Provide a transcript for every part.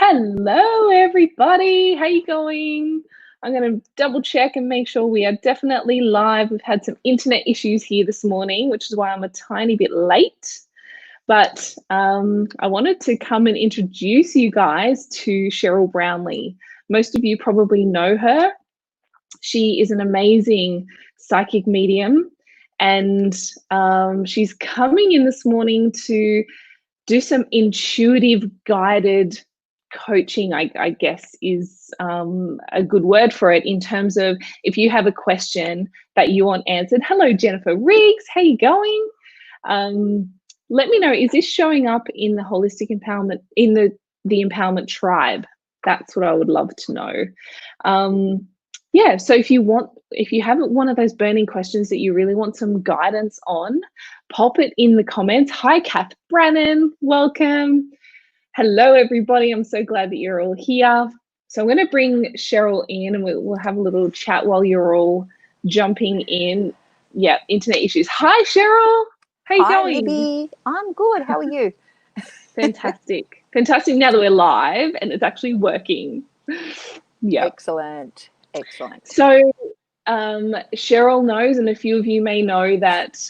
Hello, everybody. How you going? I'm going to double check and make sure we are definitely live. We've had some internet issues here this morning, which is why I'm a tiny bit late. But I wanted to come and introduce you guys to Cheryl Brownlee. Most of you probably know her. She is an amazing psychic medium, and she's coming in this morning to do some intuitive guided coaching, I guess is a good word for it, in terms of if you have a question that you want answered. Hello, Jennifer Riggs, how you going? Let me know, is this showing up in the holistic empowerment, in the empowerment tribe? That's what I would love to know. Yeah, so if you have one of those burning questions that you really want some guidance on, pop it in the comments. Hi, Kath Brannon, welcome. Hello, everybody. I'm so glad that you're all here. So I'm going to bring Cheryl in and we'll have a little chat while you're all jumping in. Yeah, internet issues. Hi, Cheryl. How you going? Hi, Libby. I'm good. How are you? Fantastic. Fantastic now that we're live and it's actually working. Yeah. Excellent. Excellent. So Cheryl knows, and a few of you may know, that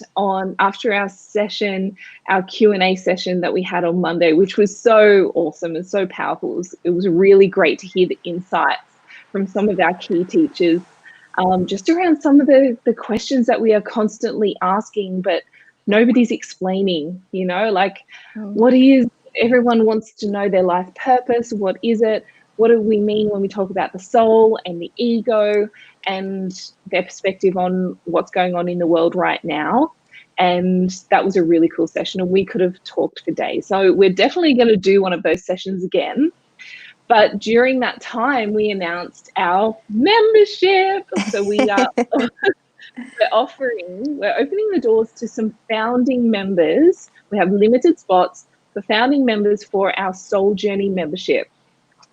after our session, our Q&A session that we had on Monday, which was so awesome and so powerful, it was really great to hear the insights from some of our key teachers, just around some of the questions that we are constantly asking, but nobody's explaining, like what is, everyone wants to know their life purpose. What is it? What do we mean when we talk about the soul and the ego, and their perspective on what's going on in the world right now? And that was a really cool session, and we could have talked for days. So we're definitely going to do one of those sessions again. But during that time, we announced our membership. So we are we're opening the doors to some founding members. We have limited spots for founding members for our Soul Journey membership.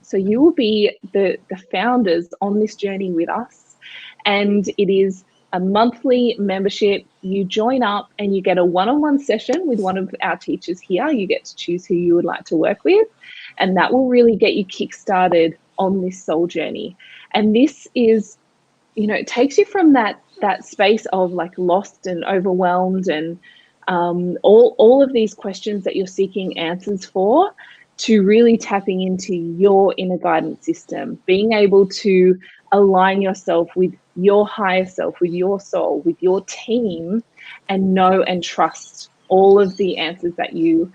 So you will be the founders on this journey with us, and it is a monthly membership. You join up and you get a one-on-one session with one of our teachers here. You get to choose who you would like to work with, and that will really get you kick-started on this soul journey. And this is, it takes you from that space of like lost and overwhelmed and all of these questions that you're seeking answers for, to really tapping into your inner guidance system, being able to align yourself with your higher self, with your soul, with your team, and know and trust all of the answers that you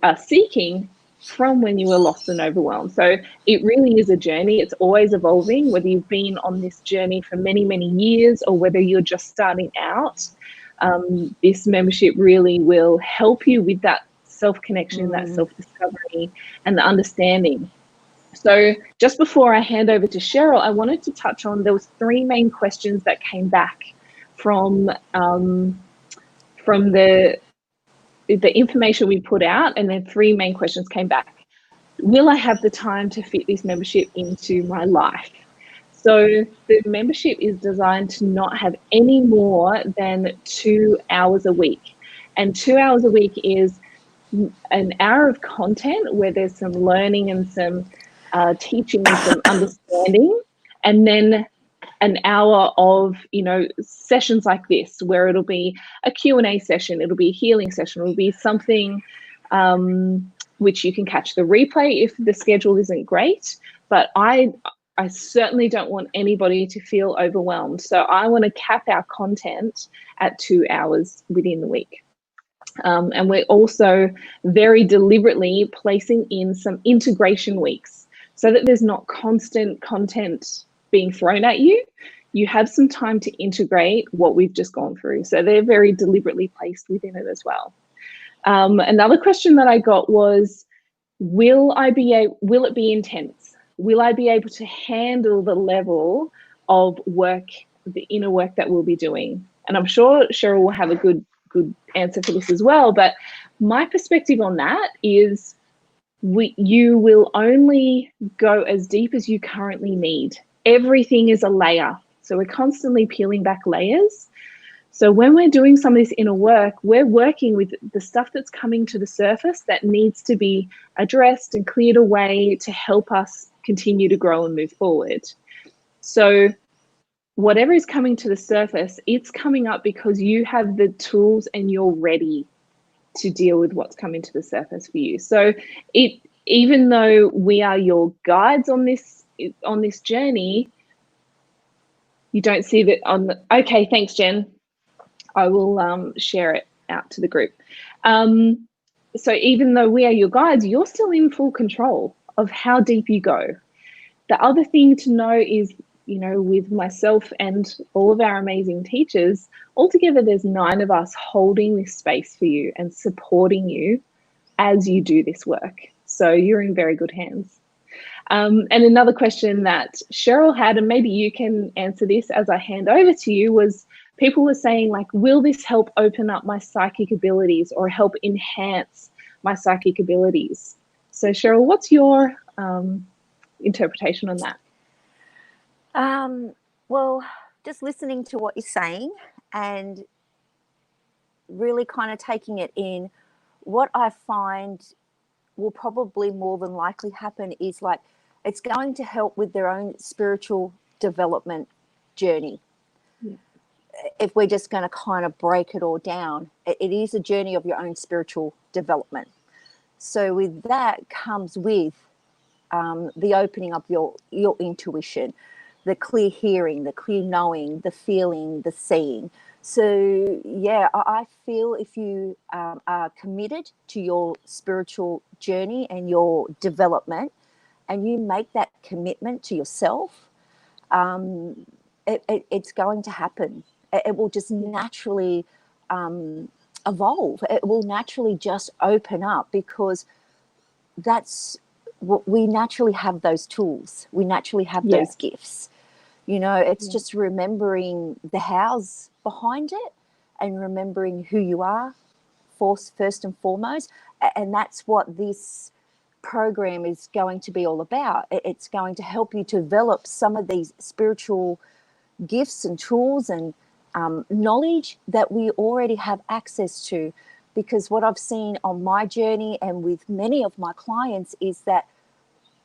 are seeking from when you were lost and overwhelmed. So it really is a journey. It's always evolving, whether you've been on this journey for many, many years or whether you're just starting out. This membership really will help you with that self-connection, that self-discovery, and the understanding. So just before I hand over to Cheryl, I wanted to touch on, there was 3 main questions that came back from the information we put out, and then 3 main questions came back. Will I have the time to fit this membership into my life? So the membership is designed to not have any more than 2 hours a week. And 2 hours a week is an hour of content where there's some learning and some teaching and some understanding, and then an hour of sessions like this, where it'll be a Q&A session, it'll be a healing session, it'll be something which you can catch the replay if the schedule isn't great. But I certainly don't want anybody to feel overwhelmed, so I want to cap our content at 2 hours within the week. And we're also very deliberately placing in some integration weeks so that there's not constant content being thrown at you. You have some time to integrate what we've just gone through. So they're very deliberately placed within it as well. Another question that I got was, will it be intense? Will I be able to handle the level of work, the inner work that we'll be doing? And I'm sure Cheryl will have a good answer for this as well, but my perspective on that is you will only go as deep as you currently need. Everything is a layer, so we're constantly peeling back layers So when we're doing some of this inner work, we're working with the stuff that's coming to the surface that needs to be addressed and cleared away to help us continue to grow and move forward. So whatever is coming to the surface, it's coming up because you have the tools and you're ready to deal with what's coming to the surface for you. So even though we are your guides on this journey, you don't see that on the, okay, thanks, Jen. I will share it out to the group. So even though we are your guides, you're still in full control of how deep you go. The other thing to know is, you know, with myself and all of our amazing teachers, altogether there's 9 of us holding this space for you and supporting you as you do this work. So you're in very good hands. And another question that Cheryl had, and maybe you can answer this as I hand over to you, was people were saying, like, will this help open up my psychic abilities or help enhance my psychic abilities? So Cheryl, what's your interpretation on that? Well, just listening to what you're saying and really kind of taking it in, what I find will probably more than likely happen is, like, it's going to help with their own spiritual development journey. Yeah. If we're just going to kind of break it all down, it is a journey of your own spiritual development. So with that comes with the opening up your intuition, the clear hearing, the clear knowing, the feeling, the seeing. So yeah, I feel if you are committed to your spiritual journey and your development, and you make that commitment to yourself, it's going to happen. It will just naturally evolve. It will naturally just open up, because that's what we naturally have, those tools. We naturally have those gifts. You know, it's just remembering the hows behind it and remembering who you are first and foremost. And that's what this program is going to be all about. It's going to help you to develop some of these spiritual gifts and tools and knowledge that we already have access to. Because what I've seen on my journey and with many of my clients is that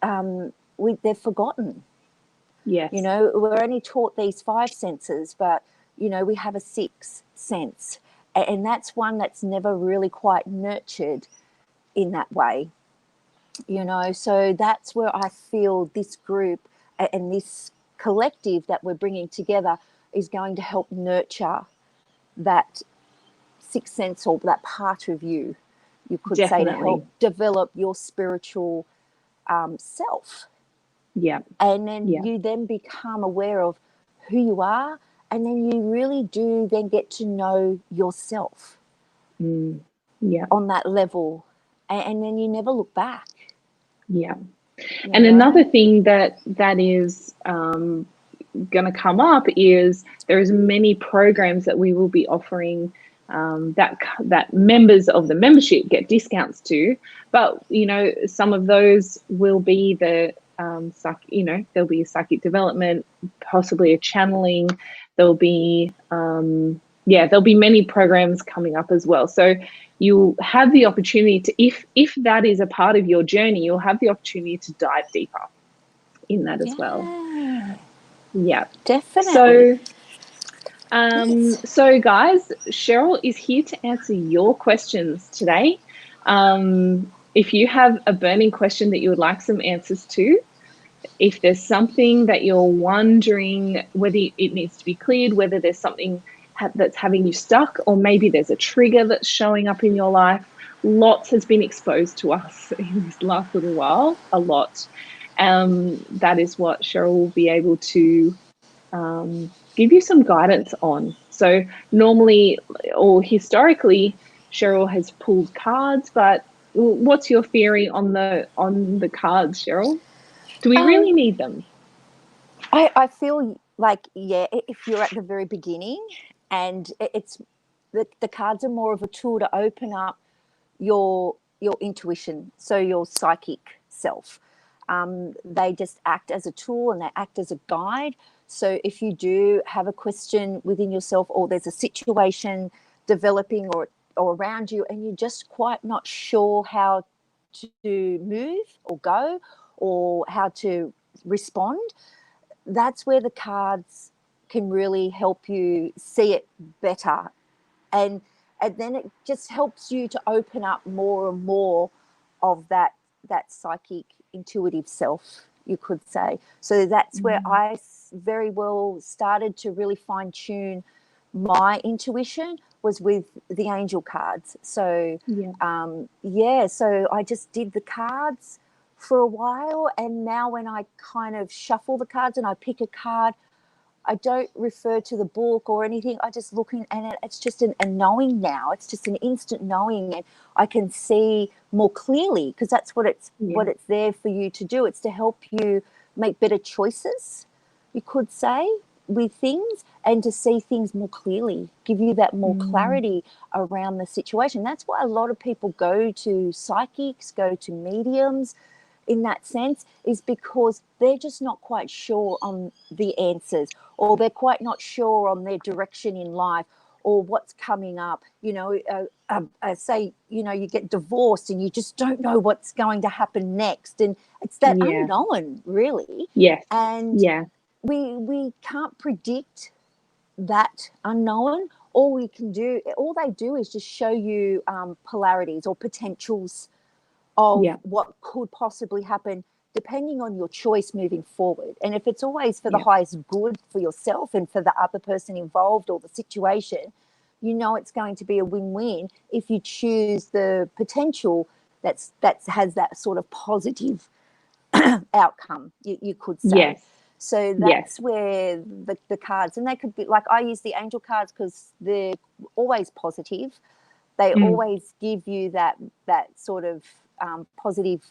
they've forgotten. Yes. You know, we're only taught these 5 senses, but, you know, we have a 6th sense. And that's one that's never really quite nurtured in that way. You know, so that's where I feel this group and this collective that we're bringing together is going to help nurture that 6th sense, or that part of you could say, to help develop your spiritual self. Yeah. And then you then become aware of who you are, and then you really do then get to know yourself on that level, and then you never look back. Yeah. And another thing that is going to come up is there's many programs that we will be offering that members of the membership get discounts to, but you know, some of those will be the there'll be a psychic development, possibly a channeling. There'll be there'll be many programs coming up as well. So you'll have the opportunity to, if that is a part of your journey, you'll have the opportunity to dive deeper in that as well. Yeah, definitely. So guys, Cheryl is here to answer your questions today. If you have a burning question that you would like some answers to, if there's something that you're wondering whether it needs to be cleared, whether there's something that's having you stuck, or maybe there's a trigger that's showing up in your life, lots has been exposed to us in this last little while, a lot. That is what Cheryl will be able to give you some guidance on. So normally, or historically, Cheryl has pulled cards, but what's your theory on the cards, Cheryl? Do we really need them? I feel like, if you're at the very beginning, and it's the cards are more of a tool to open up your intuition, so your psychic self. They just act as a tool and they act as a guide. So if you do have a question within yourself, or there's a situation developing or around you, and you're just quite not sure how to move or go or how to respond, that's where the cards can really help you see it better. And then it just helps you to open up more and more of that psychic intuitive self, you could say. So that's where I very well started to really fine tune my intuition, was with the angel cards. So so I just did the cards for a while, and now when I kind of shuffle the cards and I pick a card, I don't refer to the book or anything. I just look in, and it's just a knowing now. It's just an instant knowing, and I can see more clearly, because that's what it's there for you to do. It's to help you make better choices, you could say, with things, and to see things more clearly, give you that more clarity around the situation. That's why a lot of people go to psychics, go to mediums in that sense, is because they're just not quite sure on the answers, or they're quite not sure on their direction in life, or what's coming up. You know, say, you know, you get divorced and you just don't know what's going to happen next, and it's that unknown, really. And we can't predict that unknown. All they do is just show you polarities or potentials of what could possibly happen, depending on your choice moving forward. And if it's always for the highest good for yourself and for the other person involved or the situation, you know it's going to be a win-win if you choose the potential that has that sort of positive outcome, you could say. So that's where the cards, and they could be like, I use the angel cards because they're always positive. They always give you that sort of positive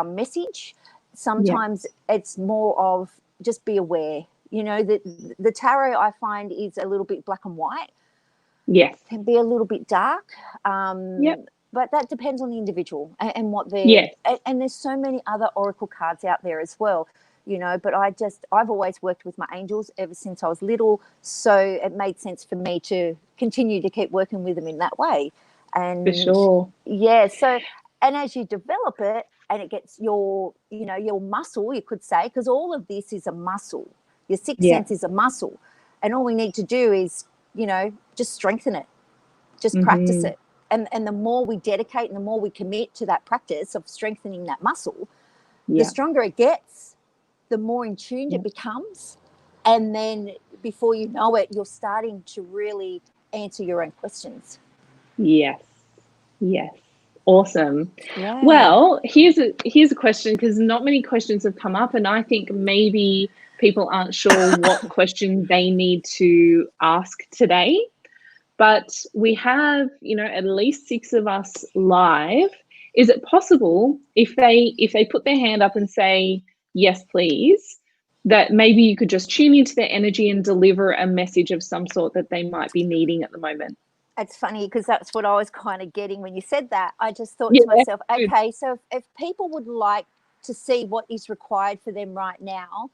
message. Sometimes it's more of just be aware. You know, the tarot, I find, is a little bit black and white. Can be a little bit dark. But that depends on the individual and what they're and there's so many other oracle cards out there as well, you know. But I've always worked with my angels ever since I was little, so it made sense for me to continue to keep working with them in that way. And for sure. So, and as you develop it, and it gets your muscle, you could say, because all of this is a muscle. Your sixth sense is a muscle, and all we need to do is, you know, just strengthen it, just practice it. And the more we dedicate and the more we commit to that practice of strengthening that muscle, the stronger it gets, the more in tune it becomes. And then before you know it, you're starting to really answer your own questions. Yes. Awesome. Well, here's a question, because not many questions have come up, and I think maybe people aren't sure what question they need to ask today. But we have, you know, at least 6 of us live. Is it possible, if they put their hand up and say yes please, that maybe you could just tune into their energy and deliver a message of some sort that they might be needing at the moment? It's funny, because that's what I was kind of getting when you said that. I just thought to myself, okay, so if people would like to see what is required for them right now,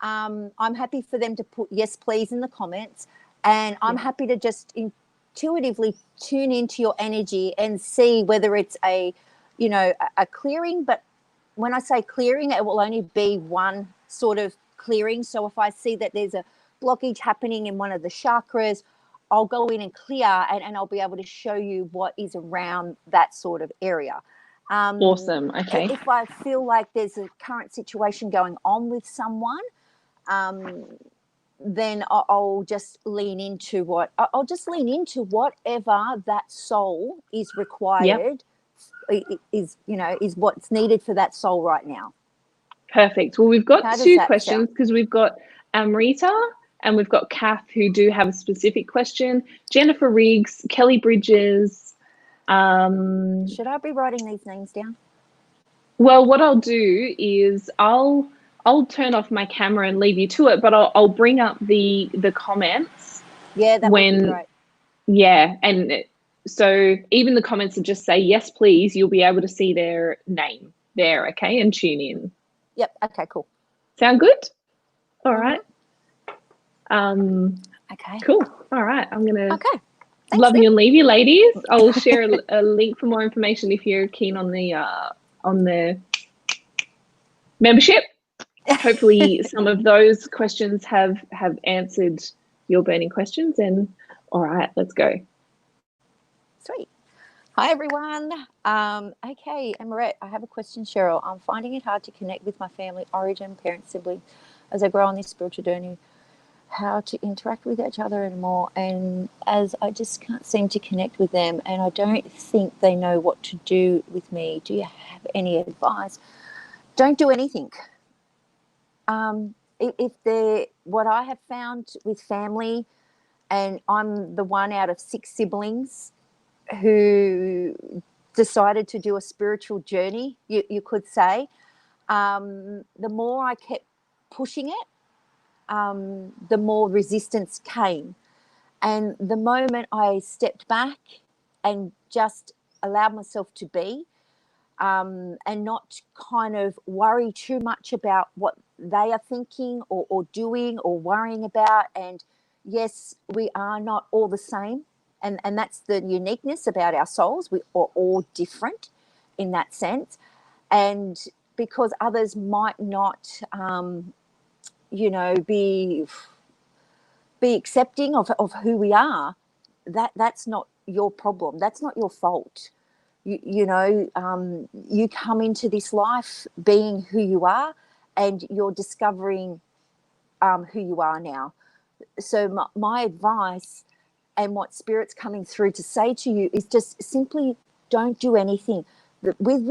I'm happy for them to put yes please in the comments. And I'm happy to just intuitively tune into your energy and see whether it's a clearing. But when I say clearing, it will only be one sort of clearing. So if I see that there's a blockage happening in one of the chakras, I'll go in and clear, and I'll be able to show you what is around that sort of area. Awesome. Okay. If I feel like there's a current situation going on with someone, then I'll just lean into whatever that soul is required is what's needed for that soul right now. Perfect. Well, we've got 2 questions, because we've got Amrita and we've got Kath, who do have a specific question. Jennifer Riggs, Kellie Bridges. Should I be writing these names down? Well, what I'll do is I'll turn off my camera and leave you to it, but I'll bring up the comments. Yeah, that would be great. Yeah, and so even the comments that just say yes please, you'll be able to see their name there, okay, and tune in. Yep. Okay, cool. Sound good? All right. Okay. Cool. All right. I'm going to Okay. Thanks, love you Leah. and leave you, ladies. I'll share a link for more information if you're keen on the membership. Hopefully some of those questions have answered your burning questions. And all right, let's go. Sweet. Hi, everyone. Okay, Amarette, I have a question, Cheryl. I'm finding it hard to connect with my family, origin, parents, siblings, as I grow on this spiritual journey, how to interact with each other anymore. And as I just can't seem to connect with them, and I don't think they know what to do with me. Do you have any advice? Don't do anything. If they're what I have found with family, and I'm the one out of 6 siblings who decided to do a spiritual journey, you could say. The more I kept pushing it, the more resistance came. And the moment I stepped back and just allowed myself to be, and not kind of worry too much about what they are thinking or doing or worrying about. And yes, we are not all the same. And that's the uniqueness about our souls. We are all different in that sense. And because others might not, be accepting of who we are, that's not your problem. That's not your fault. You come into this life being who you are, and you're discovering who you are now. So my advice, and what Spirit's coming through to say to you, is just simply don't do anything. With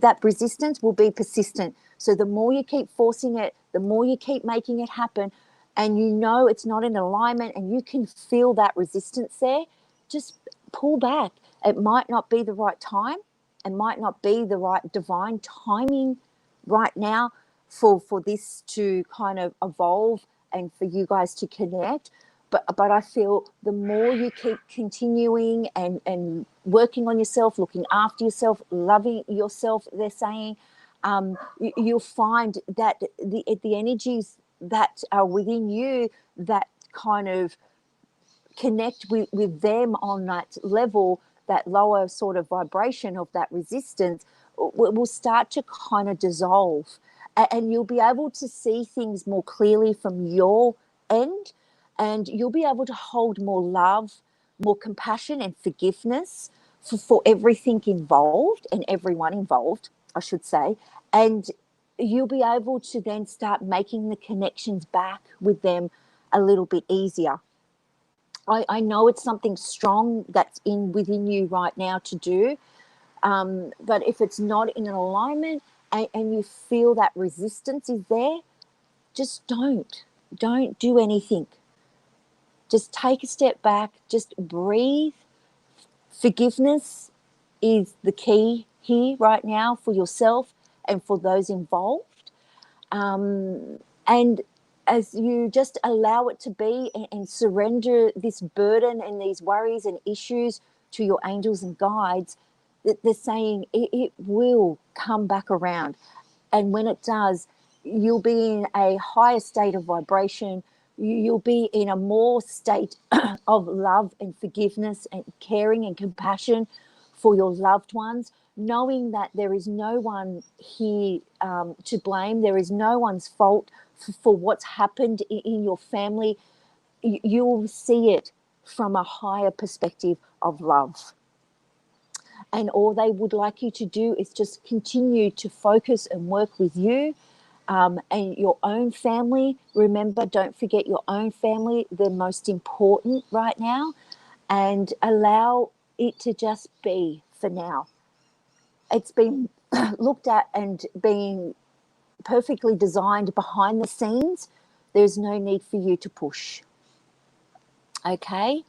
that resistance will be persistent. So the more you keep forcing it, the more you keep making it happen, and it's not in alignment, and you can feel that resistance there, just pull back. It might not be the right time, and might not be the right divine timing right now for this to kind of evolve and for you guys to connect. But I feel the more you keep continuing and working on yourself, looking after yourself, loving yourself, they're saying, you'll find that the energies that are within you that kind of connect with them on that level, that lower sort of vibration of that resistance, will start to kind of dissolve. And you'll be able to see things more clearly from your end, and you'll be able to hold more love, more compassion and forgiveness for everything involved and everyone involved, I should say. And you'll be able to then start making the connections back with them a little bit easier. I know it's something strong that's within you right now to do, but if it's not in an alignment, and you feel that resistance is there, just don't do anything. Just take a step back, just breathe. Forgiveness is the key here right now for yourself and for those involved. And as you just allow it to be, and surrender this burden and these worries and issues to your angels and guides, they're saying it will come back around. And when it does, you'll be in a higher state of vibration. You'll be in a more state of love and forgiveness and caring and compassion for your loved ones, knowing that there is no one here to blame. There is no one's fault for what's happened in your family. You'll see it from a higher perspective of love. And all they would like you to do is just continue to focus and work with you, and your own family. Remember, don't forget your own family. They're most important right now. And allow it to just be for now. It's been looked at and being perfectly designed behind the scenes. There's no need for you to push. Okay?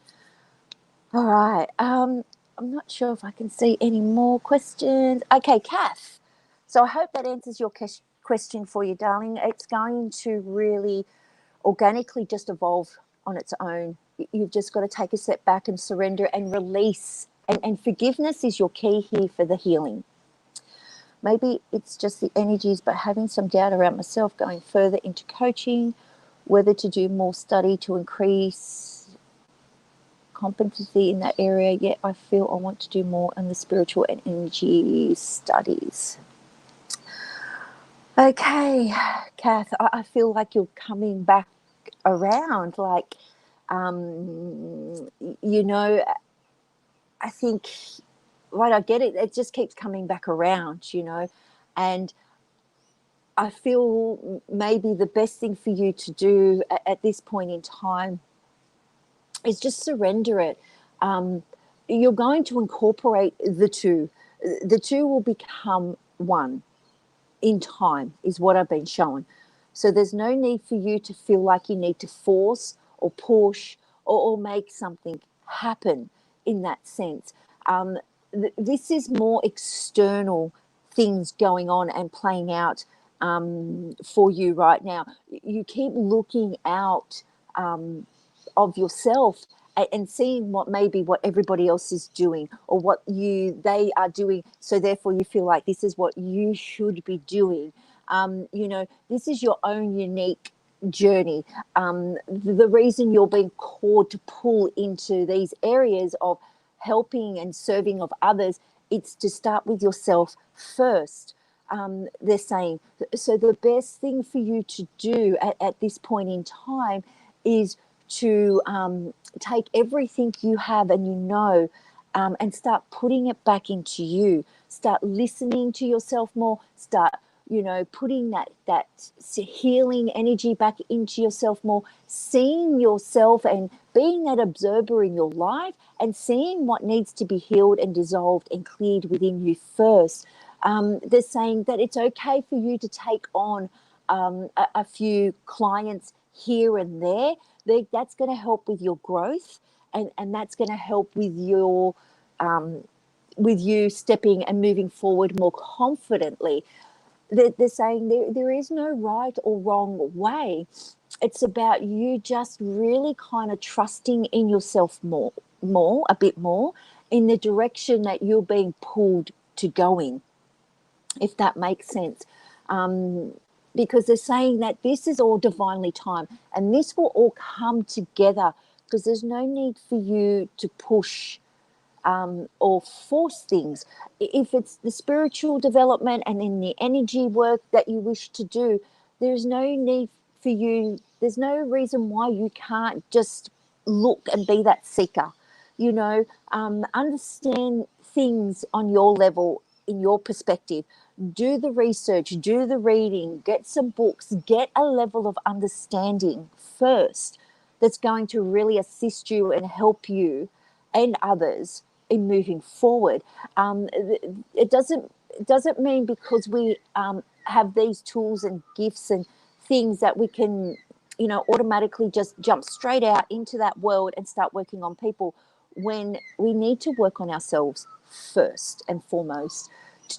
All right. I'm not sure if I can see any more questions. Okay, Kath. So I hope that answers your question for you, darling. It's going to really organically just evolve on its own. You've just got to take a step back and surrender and release. And forgiveness is your key here for the healing. Maybe it's just the energies, but having some doubt around myself, going further into coaching, whether to do more study to increase competency in that area, yet I feel I want to do more in the spiritual and energy studies. Okay, Kath, I feel like you're coming back around. Like, you know, I think, right, I get it. It just keeps coming back around, you know, and I feel maybe the best thing for you to do at this point in time is just surrender it. You're going to incorporate the two. The two will become one in time, is what I've been shown. So there's no need for you to feel like you need to force or push or make something happen in that sense. This is more external things going on and playing out for you right now. You keep looking out of yourself and seeing what everybody else is doing or what they are doing, so therefore you feel like this is what you should be doing. You know, this is your own unique journey. The reason you're being called to pull into these areas of helping and serving of others, it's to start with yourself first. They're saying, so the best thing for you to do at this point in time is to take everything you have and you know, and start putting it back into you. Start listening to yourself more. Start, you know, putting that healing energy back into yourself more. Seeing yourself and being that observer in your life and seeing what needs to be healed and dissolved and cleared within you first. They're saying that it's okay for you to take on a few clients here and there. That's going to help with your growth, and that's going to help with your with you stepping and moving forward more confidently. They're saying there is no right or wrong way. It's about you just really kind of trusting in yourself a bit more in the direction that you're being pulled to go in, if that makes sense. Because they're saying that this is all divinely timed and this will all come together, because there's no need for you to push or force things. If it's the spiritual development and in the energy work that you wish to do, there's no need for you, there's no reason why you can't just look and be that seeker, you know, understand things on your level, in your perspective. Do the research, do the reading, get some books, get a level of understanding first that's going to really assist you and help you and others in moving forward. It doesn't mean because we have these tools and gifts and things that we can, you know, automatically just jump straight out into that world and start working on people, when we need to work on ourselves first and foremost,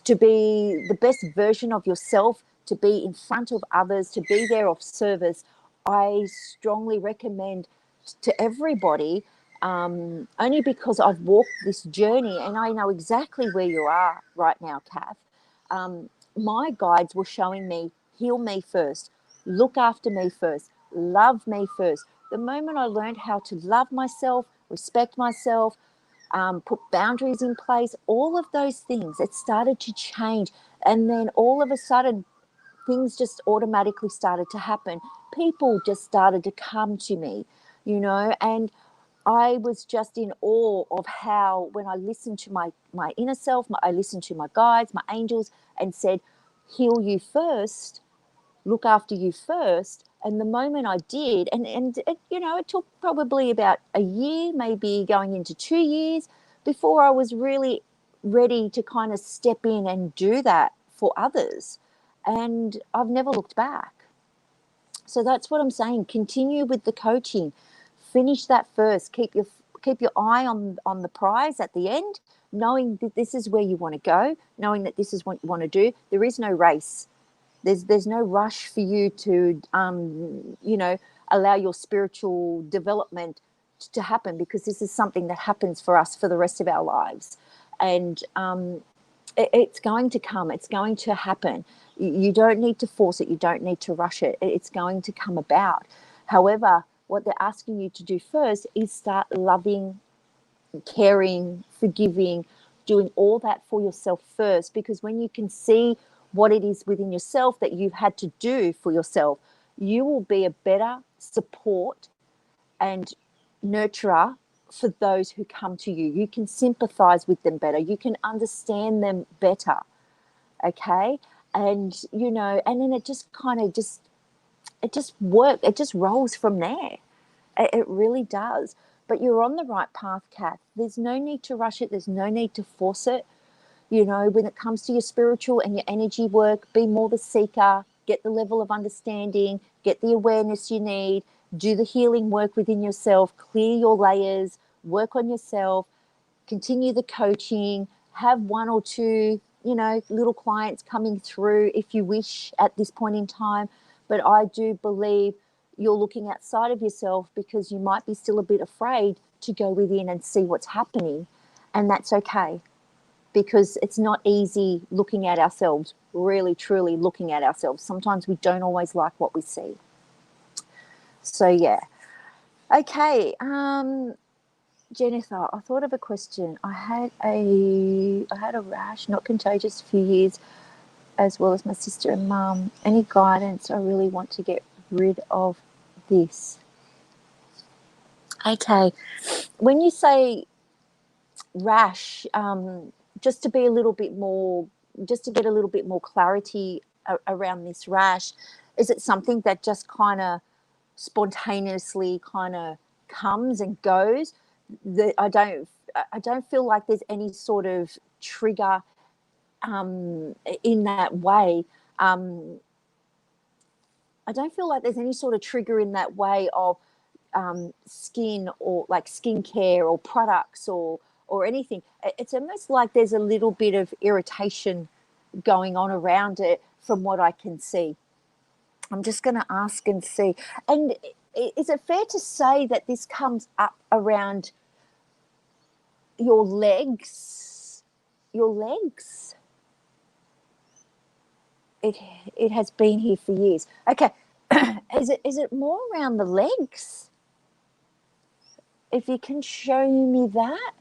to be the best version of yourself, to be in front of others, to be there of service. I strongly recommend to everybody, only because I've walked this journey and I know exactly where you are right now, Kath. My guides were showing me, heal me first, look after me first, love me first. The moment I learned how to love myself, respect myself, put boundaries in place, all of those things, it started to change. And then all of a sudden, things just automatically started to happen. People just started to come to me, you know, and I was just in awe of how, when I listened to my inner self, I listened to my guides, my angels, and said, heal you first, look after you first. And the moment I did, and it, you know, it took probably about a year, maybe going into 2 years, before I was really ready to kind of step in and do that for others. And I've never looked back. So that's what I'm saying. Continue with the coaching. Finish that first. Keep your eye on the prize at the end, knowing that this is where you want to go, knowing that this is what you want to do. There is no race. There's no rush for you to, you know, allow your spiritual development to happen, because this is something that happens for us for the rest of our lives. And it's going to come. It's going to happen. You don't need to force it. You don't need to rush it. It's going to come about. However, what they're asking you to do first is start loving, caring, forgiving, doing all that for yourself first, because when you can see what it is within yourself that you've had to do for yourself, you will be a better support and nurturer for those who come to you. You can sympathize with them better. You can understand them better. Okay. And, you know, and then it just kind of it just works. It just rolls from there. It really does. But you're on the right path, Kath. There's no need to rush it. There's no need to force it. You know, when it comes to your spiritual and your energy work, be more the seeker, get the level of understanding, get the awareness you need, do the healing work within yourself, clear your layers, work on yourself, continue the coaching, have one or two, you know, little clients coming through if you wish at this point in time. But I do believe you're looking outside of yourself because you might be still a bit afraid to go within and see what's happening. And that's okay, because it's not easy looking at ourselves, really, truly looking at ourselves. Sometimes we don't always like what we see. So, yeah. Okay. Jennifer, I thought of a question. I had a rash, not contagious, a few years, as well as my sister and mum. Any guidance? I really want to get rid of this. Okay. When you say rash, just to be a little bit more, just to get a little bit more clarity around this rash, is it something that just kind of spontaneously kind of comes and goes? That I don't feel like there's any sort of trigger in that way. I don't feel like there's any sort of trigger in that way of skin or like skincare or products or anything. It's almost like there's a little bit of irritation going on around it from what I can see. I'm just going to ask and see. And is it fair to say that this comes up around your legs? Your legs? It has been here for years. Okay. Is it more around the legs? If you can show me that.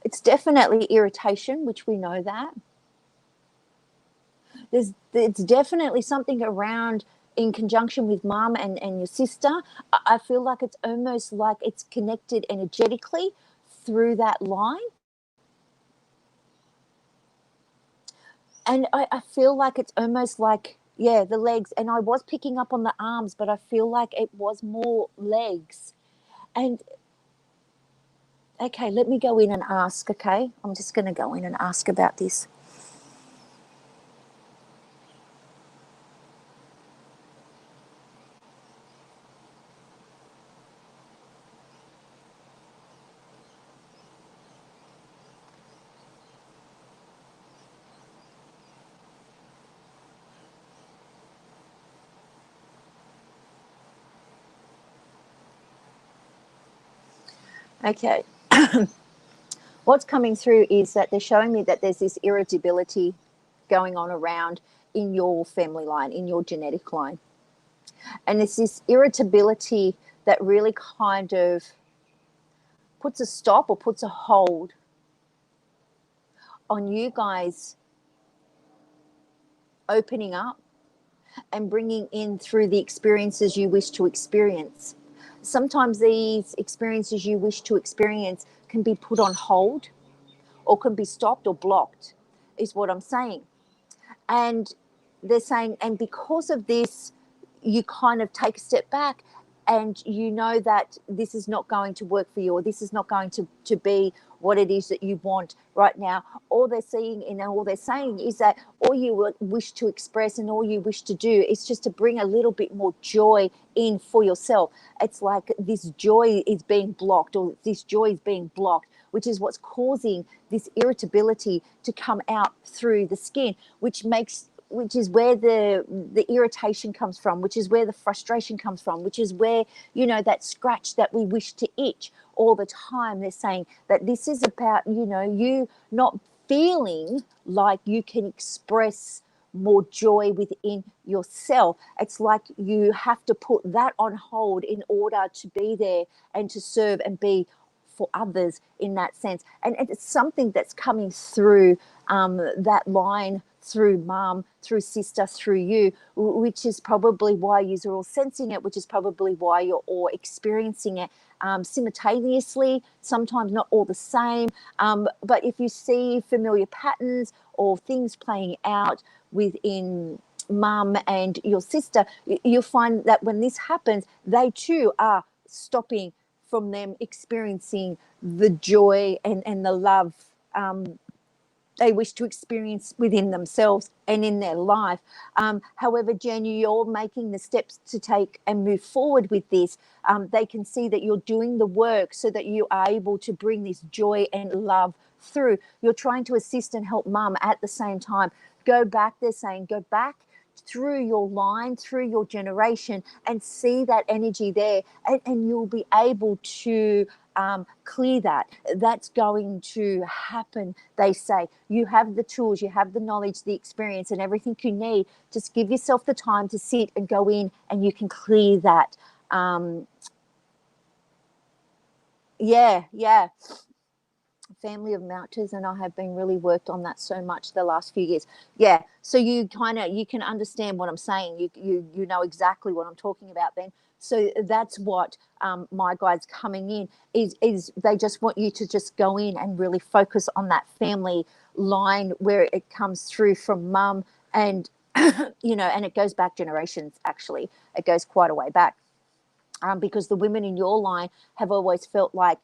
It's definitely irritation, which we know that. It's definitely something around in conjunction with mum and your sister. I feel like it's almost like it's connected energetically through that line. And I feel like it's almost like, yeah, the legs. And I was picking up on the arms, but I feel like it was more legs. And, okay, let me go in and ask, okay? I'm just going to go in and ask about this. Okay. What's coming through is that they're showing me that there's this irritability going on around in your family line, in your genetic line. And it's this irritability that really kind of puts a stop or puts a hold on you guys opening up and bringing in through the experiences you wish to experience. Sometimes these experiences you wish to experience can be put on hold or can be stopped or blocked, is what I'm saying. And they're saying, and because of this, you kind of take a step back and you know that this is not going to work for you, or this is not going to be what it is that you want right now. All they're seeing and all they're saying is that all you wish to express and all you wish to do is just to bring a little bit more joy in for yourself. It's like this joy is being blocked, or this joy is being blocked, which is what's causing this irritability to come out through the skin, which is where the irritation comes from, which is where the frustration comes from, which is where, you know, that scratch that we wish to itch all the time. They're saying that this is about, you know, you not feeling like you can express more joy within yourself. It's like you have to put that on hold in order to be there and to serve and be for others in that sense. And it's something that's coming through that line, through mum, through sister, through you, which is probably why you're all sensing it, which is probably why you're all experiencing it simultaneously, sometimes not all the same. But if you see familiar patterns or things playing out within mum and your sister, you'll find that when this happens, they too are stopping from them experiencing the joy and the love they wish to experience within themselves and in their life. However, Jen, you're making the steps to take and move forward with this. They can see that you're doing the work so that you are able to bring this joy and love through. You're trying to assist and help mum at the same time. Go back, they're saying, go back through your line, through your generation, and see that energy there, and you'll be able to clear that. That's going to happen, they say. You have the tools, you have the knowledge, the experience, and everything you need. Just give yourself the time to sit and go in, and you can clear that. Yeah. Family of Mounters and I have been really worked on that so much the last few years. Yeah, so you can understand what I'm saying. You know exactly what I'm talking about then. So that's what my guides coming in is they just want you to just go in and really focus on that family line where it comes through from mum and and it goes back generations. Actually, it goes quite a way back, because the women in your line have always felt like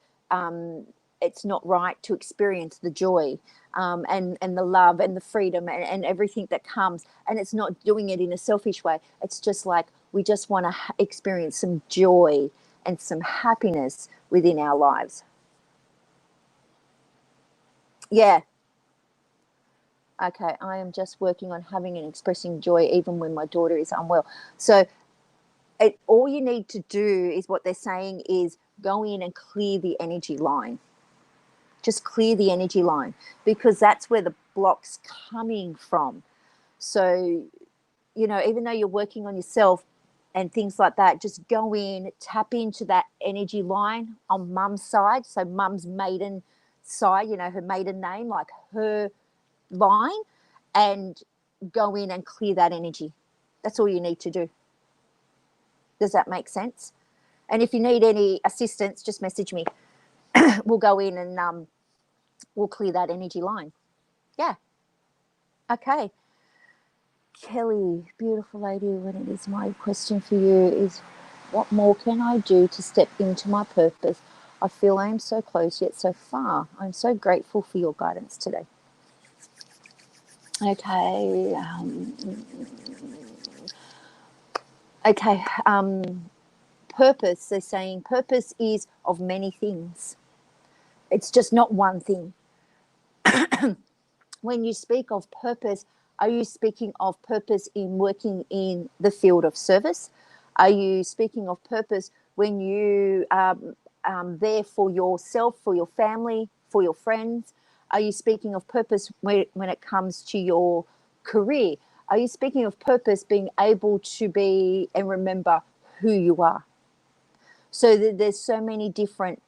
it's not right to experience the joy and the love and the freedom and everything that comes. And it's not doing it in a selfish way. It's just like we just want to experience some joy and some happiness within our lives. Yeah. Okay, I am just working on having and expressing joy even when my daughter is unwell. So all you need to do is what they're saying is go in and clear the energy line. Just clear the energy line, because that's where the block's coming from. So, even though you're working on yourself and things like that, just go in, tap into that energy line on mum's side. So mum's maiden side, her maiden name, like her line, and go in and clear that energy. That's all you need to do. Does that make sense? And if you need any assistance, just message me. We'll go in and we'll clear that energy line. Yeah. Okay. Kelly, beautiful lady, when it is my question for you is, what more can I do to step into my purpose? I feel I am so close yet so far. I'm so grateful for your guidance today. Okay. Purpose, they're saying purpose is of many things. It's just not one thing. When you speak of purpose, are you speaking of purpose in working in the field of service? Are you speaking of purpose when you are there for yourself, for your family, for your friends? Are you speaking of purpose when it comes to your career? Are you speaking of purpose being able to be and remember who you are? So there's so many different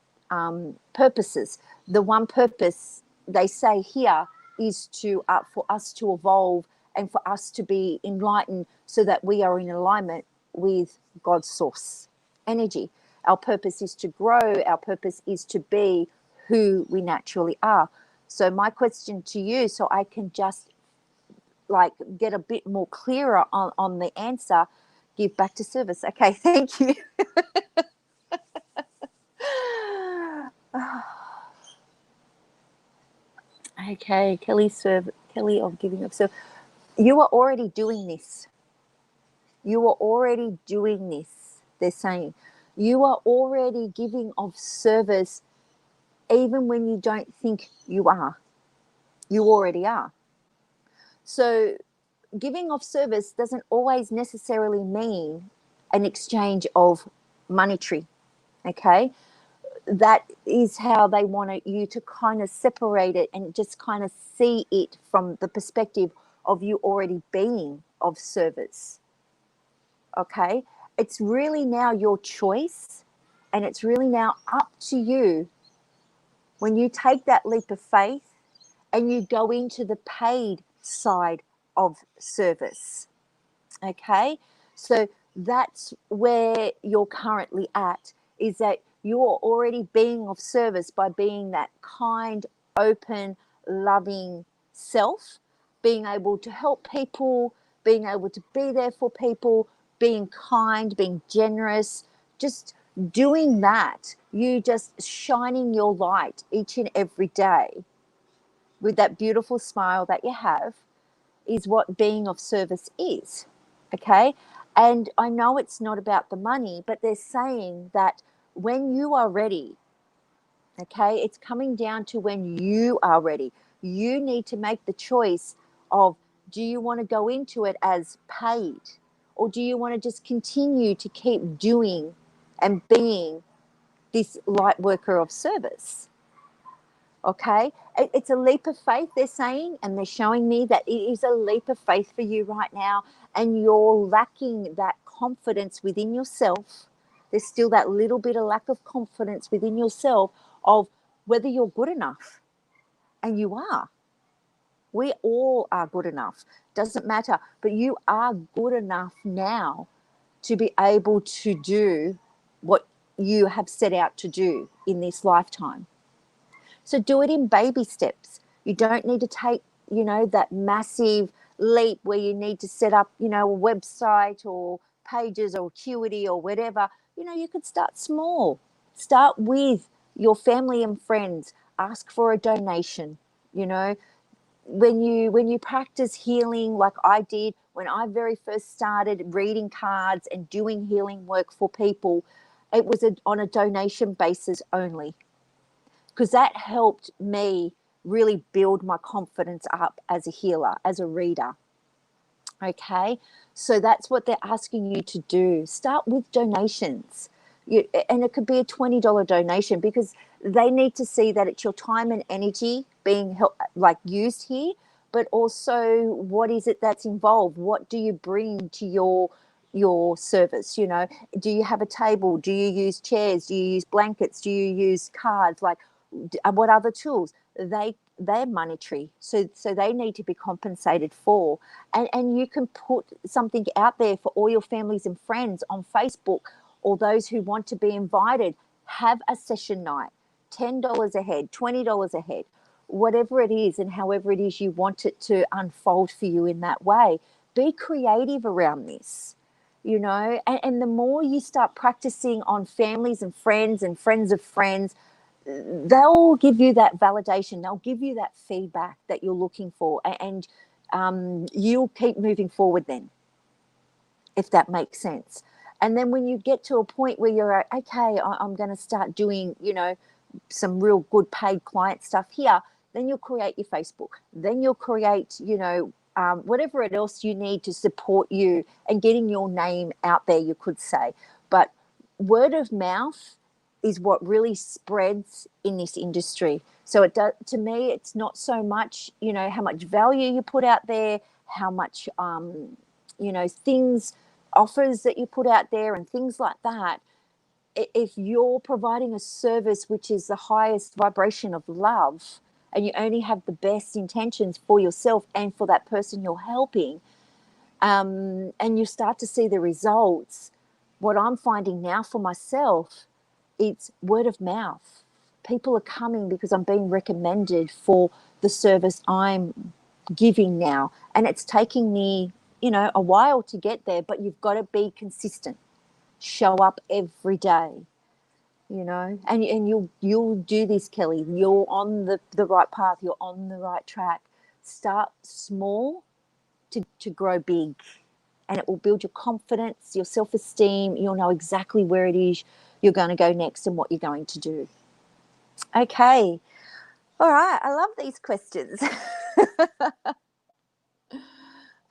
purposes. The one purpose they say here is for us to evolve and for us to be enlightened so that we are in alignment with God's source energy. Our purpose is to grow. Our purpose is to be who we naturally are. So my question to you, so I can just like get a bit more clearer on the answer, give back to service. Okay, thank you. Okay, Kelly of giving up. So you are already doing this. You are already doing this. They're saying you are already giving of service even when you don't think you are. You already are. So giving of service doesn't always necessarily mean an exchange of monetary. Okay. That is how they want you to kind of separate it and just kind of see it from the perspective of you already being of service. Okay? It's really now your choice, and it's really now up to you when you take that leap of faith and you go into the paid side of service. Okay? So that's where you're currently at, is that you're already being of service by being that kind, open, loving self, being able to help people, being able to be there for people, being kind, being generous, just doing that. You just shining your light each and every day with that beautiful smile that you have is what being of service is. Okay. And I know it's not about the money, but they're saying that when you are ready, okay, it's coming down to when you are ready. You need to make the choice of, do you want to go into it as paid, or do you want to just continue to keep doing and being this light worker of service? Okay, it's a leap of faith, they're saying, and they're showing me that it is a leap of faith for you right now, and you're lacking that confidence within yourself. There's still that little bit of lack of confidence within yourself of whether you're good enough. And you are. We all are good enough. Doesn't matter, but you are good enough now to be able to do what you have set out to do in this lifetime. So do it in baby steps. You don't need to take, that massive leap where you need to set up, a website or pages or Acuity or whatever. You could start small. Start with your family and friends. Ask for a donation. When you practice healing like I did when I very first started reading cards and doing healing work for people, it was on a donation basis only, because that helped me really build my confidence up as a healer, as a reader. Okay, so that's what they're asking you to do. Start with donations. And it could be a $20 donation, because they need to see that it's your time and energy being used here, but also what is it that's involved? What do you bring to your service? Do you have a table? Do you use chairs? Do you use blankets? Do you use cards? What other tools? They're monetary, so they need to be compensated for. And you can put something out there for all your families and friends on Facebook, or those who want to be invited. Have a session night, $10 a head, $20 a head, whatever it is, and however it is you want it to unfold for you in that way. Be creative around this. And the more you start practicing on families and friends of friends, they'll give you that validation. They'll give you that feedback that you're looking for, and you'll keep moving forward then, if that makes sense. And then when you get to a point where you're okay, I'm going to start doing, some real good paid client stuff here, then you'll create your Facebook. Then you'll create, whatever else you need to support you and getting your name out there, you could say. But word of mouth is what really spreads in this industry. So it does, to me, it's not so much, how much value you put out there, how much, things, offers that you put out there and things like that. If you're providing a service which is the highest vibration of love, and you only have the best intentions for yourself and for that person you're helping, and you start to see the results, what I'm finding now for myself, it's word of mouth. People are coming because I'm being recommended for the service I'm giving now. And it's taking me, a while to get there, but you've got to be consistent. Show up every day, and you'll do this, Kellie. You're on the right path. You're on the right track. Start small to grow big, and it will build your confidence, your self-esteem. You'll know exactly where it is you're going to go next and what you're going to do. Okay. All right. I love these questions.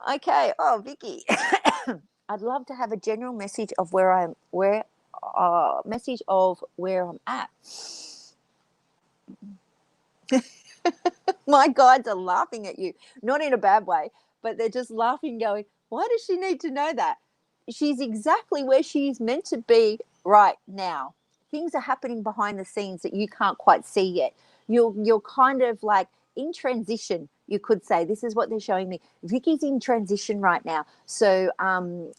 Okay. Oh, Vicky. I'd love to have a general message of where I'm at. My guides are laughing at you, not in a bad way, but they're just laughing, going, why does she need to know that? She's exactly where she's meant to be right now. Things are happening behind the scenes that you can't quite see yet. You're kind of like in transition, you could say. This is what they're showing me. Vicky's in transition right now. So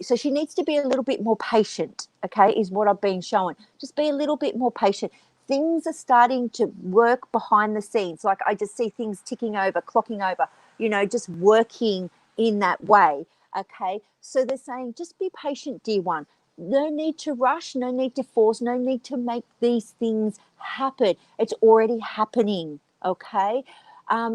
so she needs to be a little bit more patient, okay, is what I've been shown. Just be a little bit more patient. Things are starting to work behind the scenes. Like I just see things ticking over, clocking over, just working in that way. Okay. So they're saying, just be patient, dear one. No need to rush, no need to force, no need to make these things happen. It's already happening. Okay.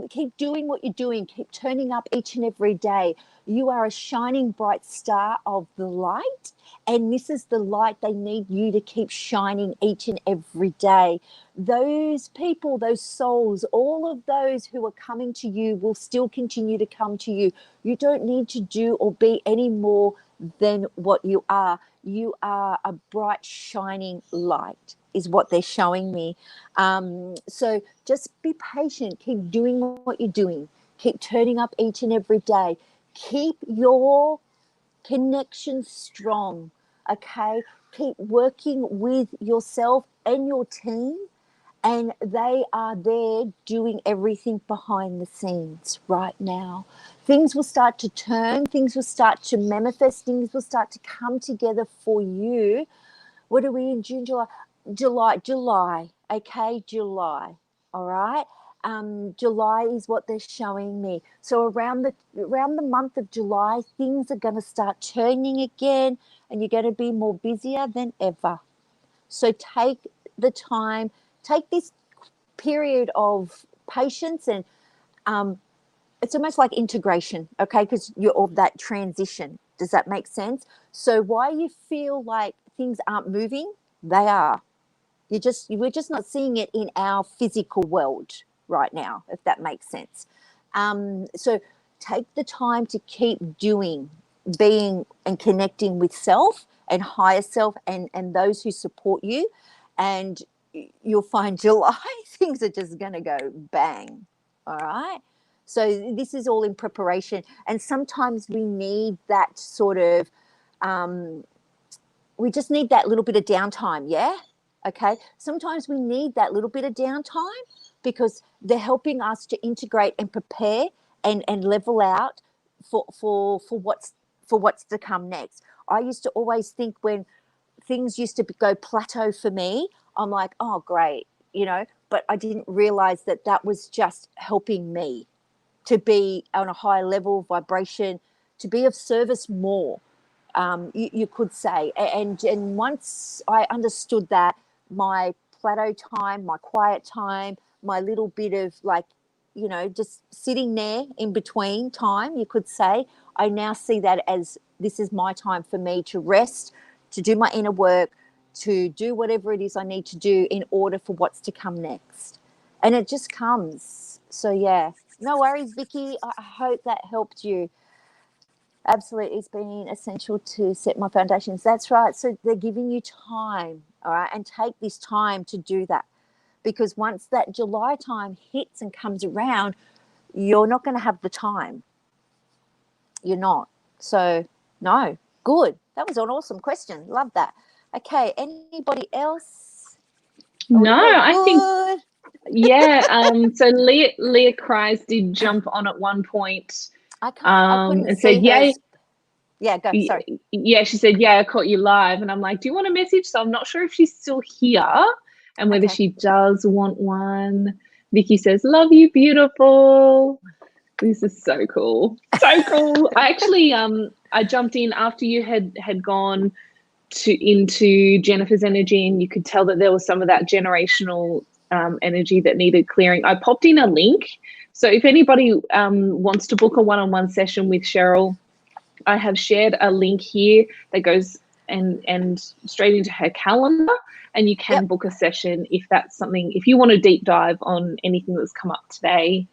Keep doing what you're doing. Keep turning up each and every day. You are a shining bright star of the light, and this is the light they need you to keep shining each and every day. Those people, those souls, all of those who are coming to you will still continue to come to you. You don't need to do or be any more than what you are. You are a bright, shining light, is what they're showing me. So just be patient. Keep doing what you're doing. Keep turning up each and every day. Keep your connection strong, okay? Keep working with yourself and your team, and they are there doing everything behind the scenes right now. Things will start to turn, things will start to manifest, things will start to come together for you. What are we in June, July, okay, July, all right. July is what they're showing me. So around the month of July, things are going to start turning again, and you're going to be more busier than ever. So take the time, take this period of patience, and it's almost like integration, okay, because you're of that transition. Does that make sense? So why you feel like things aren't moving, they are. We're just not seeing it in our physical world right now, if that makes sense. So take the time to keep doing, being and connecting with self and higher self, and those who support you, and you'll find July things are just going to go bang. All right. So this is all in preparation, and sometimes we need that sort of we just need that little bit of downtime. Yeah. Okay. Sometimes we need that little bit of downtime because they're helping us to integrate and prepare and level out for what's to come next. I used to always think when things used to go plateau for me, I'm like, oh, great, but I didn't realize that that was just helping me to be on a higher level of vibration, to be of service more. You could say. And once I understood that, my plateau time, my quiet time, my little bit of like, just sitting there in between time, you could say, I now see that as this is my time for me to rest, to do my inner work, to do whatever it is I need to do in order for what's to come next. And it just comes. So, yeah, no worries, Vicky. I hope that helped you. Absolutely, it's been essential to set my foundations. That's right. So they're giving you time, all right, and take this time to do that, because once that July time hits and comes around, you're not going to have the time. You're not. So, no, good. That was an awesome question. Love that. Okay, anybody else? No, I think, good? yeah. So Leah Cries did jump on at one point. I couldn't and see said, "Yeah, hers. Yeah, go. Sorry. yeah." She said, "Yeah, I caught you live," and I'm like, "Do you want a message?" So I'm not sure if she's still here and whether Okay. she does want one. Vicky says, "Love you, beautiful." This is so cool, so cool. I actually, I jumped in after you had gone into Jennifer's energy, and you could tell that there was some of that generational energy that needed clearing. I popped in a link, so if anybody wants to book a one-on-one session with Cheryl, I have shared a link here that goes and straight into her calendar, and you can book a session if that's something, if you want to deep dive on anything that's come up today.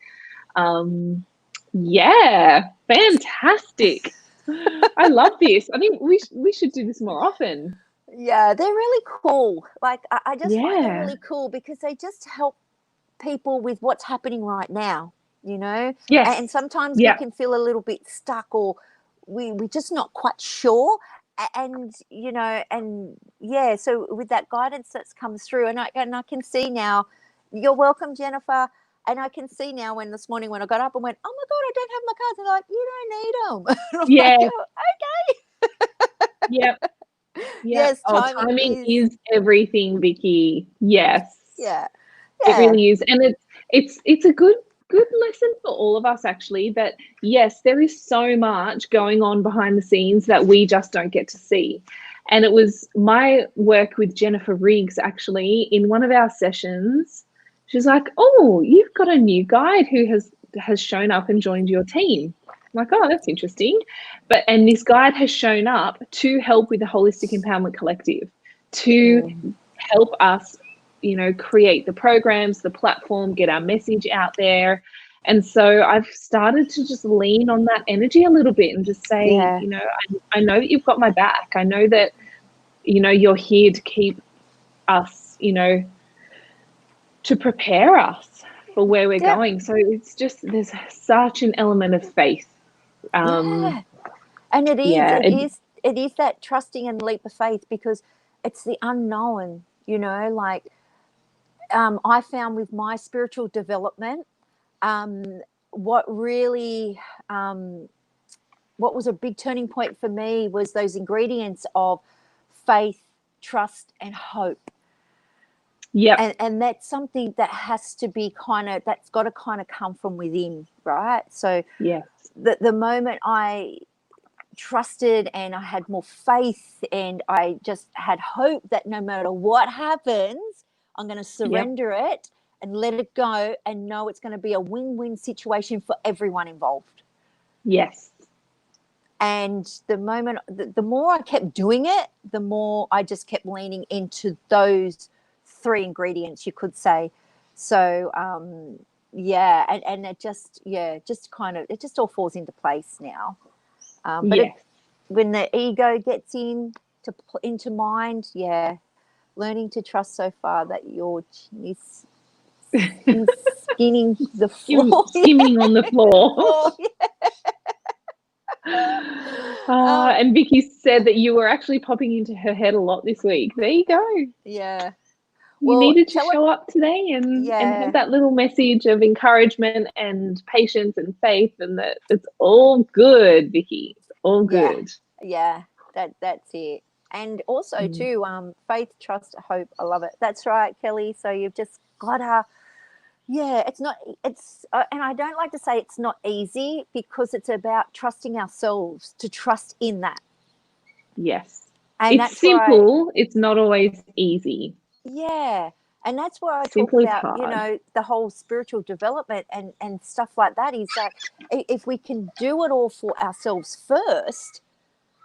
Yeah, fantastic. I love this. I think we should do this more often. Yeah, they're really cool. Like, I just find them Yeah. really cool because they just help people with what's happening right now. you know. Yes. And sometimes we Yeah. can feel a little bit stuck, or we're just not quite sure. And you know, and yeah, so with that guidance that's come through, and I can see now. You're welcome, Jennifer. And I can see now when this morning when I got up and went, oh my God, I don't have my cards. And they're like, you don't need them. And I'm Yeah. like, oh, okay. Yep. Yeah. Yes, Oh, timing timing is everything, Vicky. Yes. yeah. It Yeah. really is. And it's a good lesson for all of us, actually, that yes, there is so much going on behind the scenes that we just don't get to see. And it was my work with Jennifer Riggs, actually, in one of our sessions. She's like, oh, you've got a new guide who has shown up and joined your team. I'm like, oh, that's interesting. And this guide has shown up to help with the Holistic Empowerment Collective, to help us, you know, create the programs, the platform, get our message out there. And so I've started to just lean on that energy a little bit and just say, you know, I know that you've got my back. I know that, you know, you're here to keep us, you know, to prepare us for where we're going. So it's just, there's such an element of faith. Yeah. And it is that trusting and leap of faith, because it's the unknown, you know, like I found with my spiritual development, what really, what was a big turning point for me was those ingredients of faith, trust, and hope. Yeah. And that's something that has to be that's got to kind of come from within, right? So yes, the moment I trusted and I had more faith and I just had hope that no matter what happens, I'm going to surrender it and let it go and know it's going to be a win-win situation for everyone involved. Yes. And the moment, the more I kept doing it, the more I just kept leaning into those three ingredients, you could say. So, yeah, and it just, just kind of, it just all falls into place now. But when the ego gets into mind, learning to trust so far that you're skinning the floor. Skimming on the floor. And Vicky said that you were actually popping into her head a lot this week. There you go. Yeah. You needed to show up today and have that little message of encouragement and patience and faith, and that it's all good, Vicky. It's all good. Yeah, that's it. And also too, faith, trust, hope. I love it. That's right, Kelly. So you've just got to, and I don't like to say it's not easy, because it's about trusting ourselves, to trust in that. Yes. And it's simple. It's not always easy. Yeah. And that's where I Simple talk about, you know, the whole spiritual development and stuff like that, is that if we can do it all for ourselves first,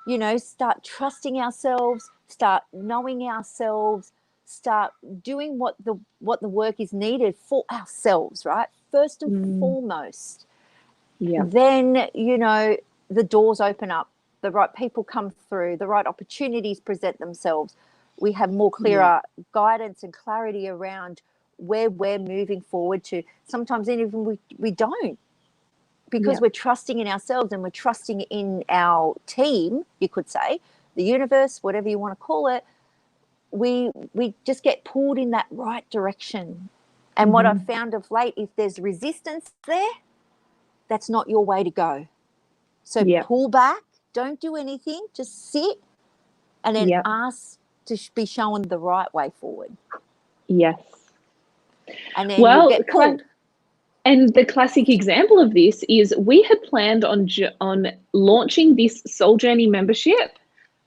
you know, start trusting ourselves, start knowing ourselves, start doing what the work is needed for ourselves, right? First and foremost. Yeah. Then, you know, the doors open up, the right people come through, the right opportunities present themselves. We have more clearer guidance and clarity around where we're moving forward to. Sometimes even we don't, because we're trusting in ourselves and we're trusting in our team, you could say, the universe, whatever you want to call it. We just get pulled in that right direction. And what I've found of late, if there's resistance there, that's not your way to go. So pull back, don't do anything, just sit, and then ask to be shown the right way forward. Yes. And then you'll get pulled. And the classic example of this is we had planned on launching this Soul Journey membership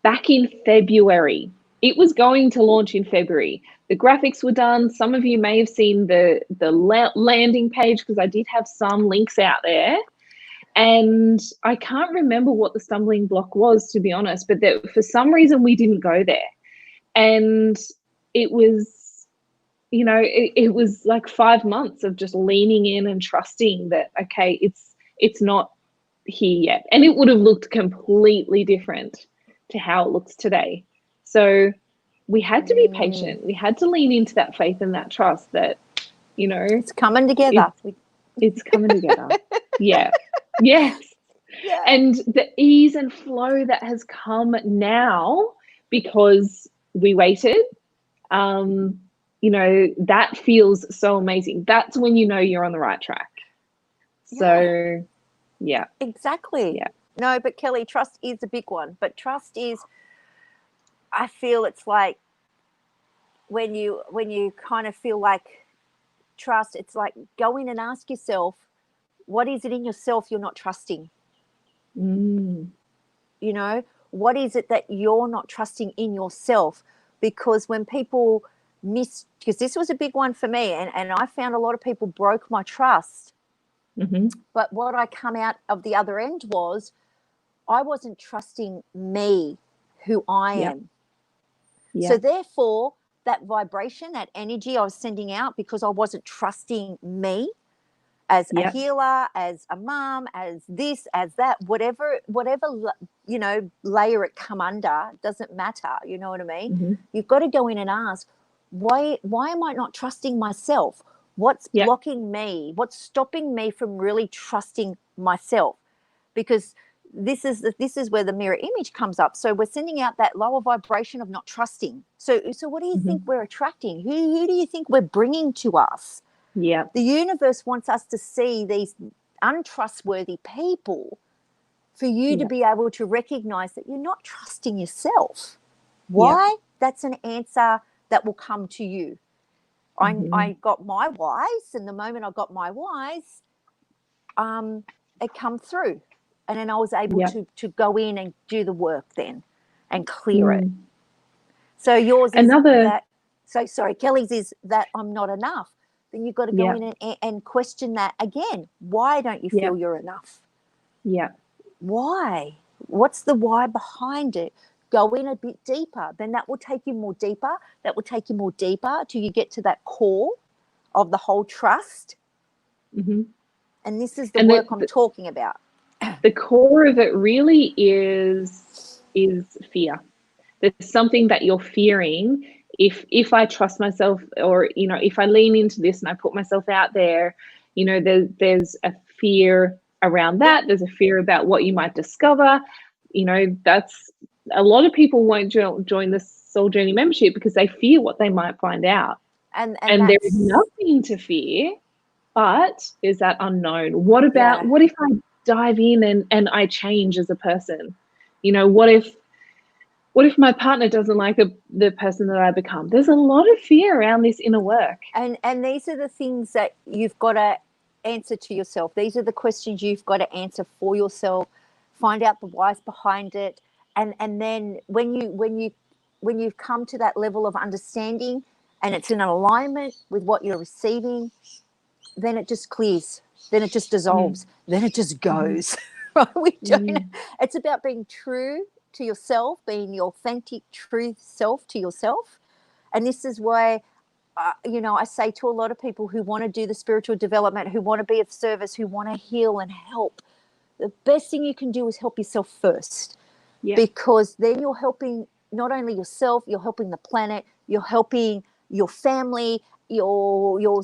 back in February. It was going to launch in February. The graphics were done. Some of you may have seen the landing page, because I did have some links out there. And I can't remember what the stumbling block was, to be honest, but for some reason we didn't go there. And it was, you know, it was like 5 months of just leaning in and trusting that, okay, it's not here yet. And it would have looked completely different to how it looks today. So we had to be patient. We had to lean into that faith and that trust that, you know, it's coming together. It's coming together. Yeah. Yes. Yeah. And the ease and flow that has come now because we waited, that feels so amazing. That's when you know you're on the right track. So, yeah. Exactly. Yeah. No, but Kellie, trust is a big one. But trust is, I feel it's like when you kind of feel like trust, it's like go in and ask yourself, what is it in yourself you're not trusting? Mm. You know, what is it that you're not trusting in yourself? Because when people because this was a big one for me, and I found a lot of people broke my trust. Mm-hmm. But what I come out of the other end was I wasn't trusting me, who I Yep. am. So Yeah. therefore, that vibration, that energy I was sending out, because I wasn't trusting me as a Yep. healer, as a mom, as this, as that, whatever layer it come under, doesn't matter. You know what I mean? Mm-hmm. You've got to go in and ask, why am I not trusting myself? What's Yep. blocking me? What's stopping me from really trusting myself? Because this is where the mirror image comes up. So we're sending out that lower vibration of not trusting. So what do you Mm-hmm. think we're attracting? Who do you think we're bringing to us? Yeah. The universe wants us to see these untrustworthy people for you to be able to recognize that you're not trusting yourself. Why? That's an answer that will come to you. Mm-hmm. I got my whys, and the moment I got my whys, it come through. And then I was able to go in and do the work then and clear it. So yours is that. So sorry, Kellie's is that I'm not enough. Then you've got to go in and question that again. Why don't you feel you're enough? Yeah. Why? What's the why behind it? Go in a bit deeper. Then that will take you more deeper. That will take you more deeper till you get to that core of the whole trust. Mm-hmm. And this is the work I'm talking about. The core of it really is fear. There's something that you're fearing. If I trust myself, or if I lean into this and I put myself out there, there's a fear around that. There's a fear about what you might discover. That's a lot of people won't join the Soul Journey membership because they fear what they might find out. And there is nothing to fear, but there's that unknown. What if I dive in and I change as a person? What if my partner doesn't like the person that I become? There's a lot of fear around this inner work. And these are the things that you've got to answer to yourself. These are the questions you've got to answer for yourself. Find out the whys behind it. And then when you've come to that level of understanding and it's in alignment with what you're receiving, then it just clears. Then it just dissolves. Then it just goes. Right? It's about being true to yourself, being the authentic, true self to yourself. And this is why, I say to a lot of people who want to do the spiritual development, who want to be of service, who want to heal and help, the best thing you can do is help yourself first. Because then you're helping not only yourself, you're helping the planet, you're helping your family, you're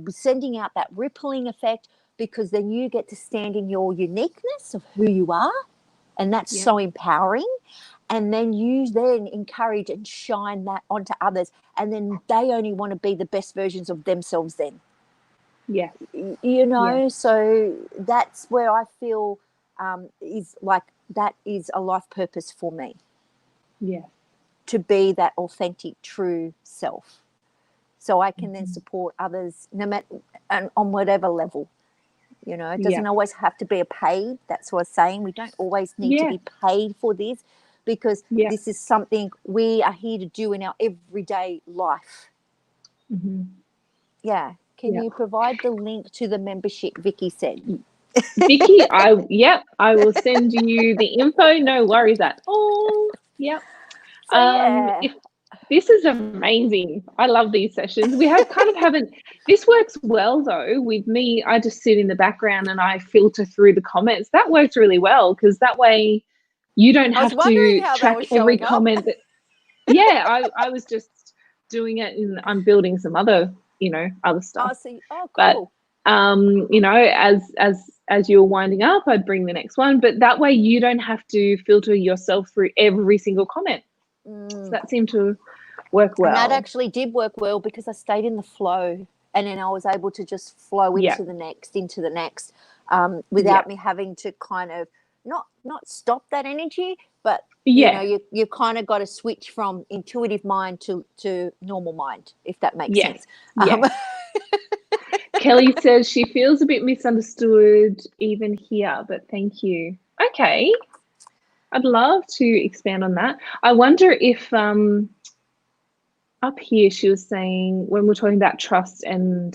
sending out that rippling effect, because then you get to stand in your uniqueness of who you are. And that's so empowering. And then you then encourage and shine that onto others. And then they only want to be the best versions of themselves then. Yeah. So that's where I feel is like that is a life purpose for me. Yeah. To be that authentic, true self. So I can then support others no matter on whatever level. It doesn't always have to be a paid. That's what I'm saying. We don't always need to be paid for this, because this is something we are here to do in our everyday life. Mm-hmm. Yeah. Can you provide the link to the membership, Vicky said? Vicky, I will send you the info. No worries at all. Yep. So, This is amazing. I love these sessions. We haven't. This works well though with me. I just sit in the background and I filter through the comments. That works really well, because that way you don't have to track every comment. I was just doing it, and I'm building some other other stuff. Cool. But You know, as you're winding up, I'd bring the next one, but that way you don't have to filter yourself through every single comment. So that seemed to work well. And that actually did work well because I stayed in the flow, and then I was able to just flow into the next, without me having to kind of not stop that energy, but you know, you kind of got to switch from intuitive mind to normal mind, if that makes sense. Kellie says she feels a bit misunderstood even here, but thank you. Okay. I'd love to expand on that. I wonder if up here she was saying, when we're talking about trust and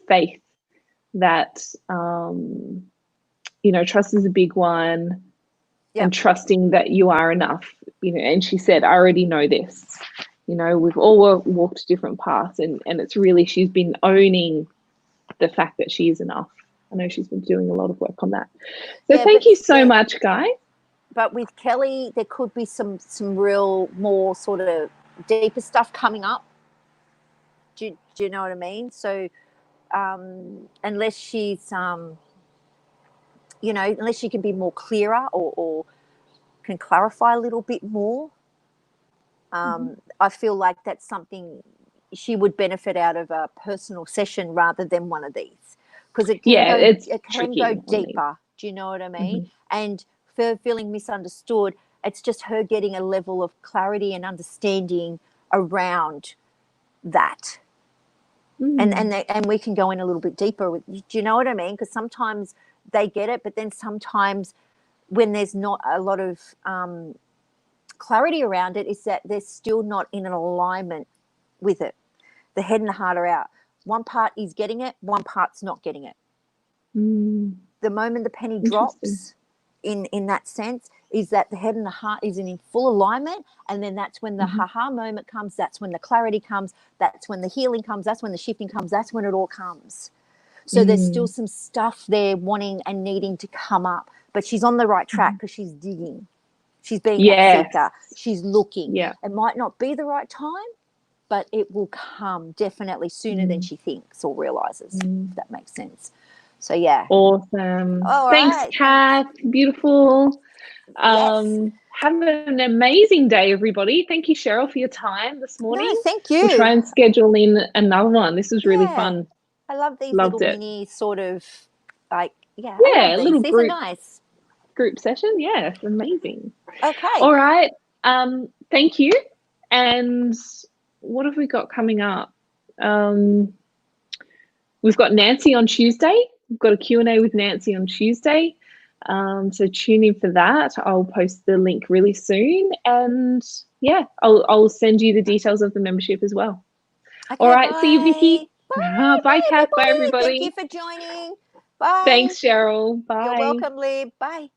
faith, that you know, trust is a big one, and trusting that you are enough, you know. And she said, I already know this, you know, we've all walked different paths, and it's really, she's been owning the fact that she is enough. I know she's been doing a lot of work on that. So thank you so much, guys. But with Kellie, there could be some real more sort of deeper stuff coming up. Do you know what I mean? So unless she's, you know, unless she can be more clearer or can clarify a little bit more, I feel like that's something she would benefit out of a personal session rather than one of these, because it can go deeper. Do you know what I mean? And for feeling misunderstood, it's just her getting a level of clarity and understanding around that. And we can go in a little bit deeper with, do you know what I mean? Because sometimes they get it, but then sometimes when there's not a lot of clarity around it, is that they're still not in an alignment with it. The head and the heart are out. One part is getting it, one part's not getting it. The moment the penny drops in that sense is that the head and the heart is in full alignment, and then that's when the ha-ha moment comes, that's when the clarity comes, that's when the healing comes, that's when the shifting comes, that's when it all comes. So there's still some stuff there wanting and needing to come up, but she's on the right track because she's digging. She's being that seeker. She's looking. It might not be the right time, but it will come definitely sooner than she thinks or realizes, if that makes sense. So, yeah. Awesome. Thanks, Kath. Beautiful. Have an amazing day, everybody. Thank you, Cheryl, for your time this morning. No, thank you. We'll try and schedule in another one. This was really fun. I love these Loved little it. mini sort of, like, a little these group, are nice. Group session. Yeah, amazing. Okay. All right. Thank you. And what have we got coming up? We've got Nancy on Tuesday. We've got a Q&A with Nancy on Tuesday. So tune in for that. I'll post the link really soon. And yeah, I'll send you the details of the membership as well. Okay, all right. bye. See you, Vicky. Bye, Kath. Bye, everybody. Thank you for joining. Bye. Thanks, Cheryl. Bye. You're welcome, Leah. Bye.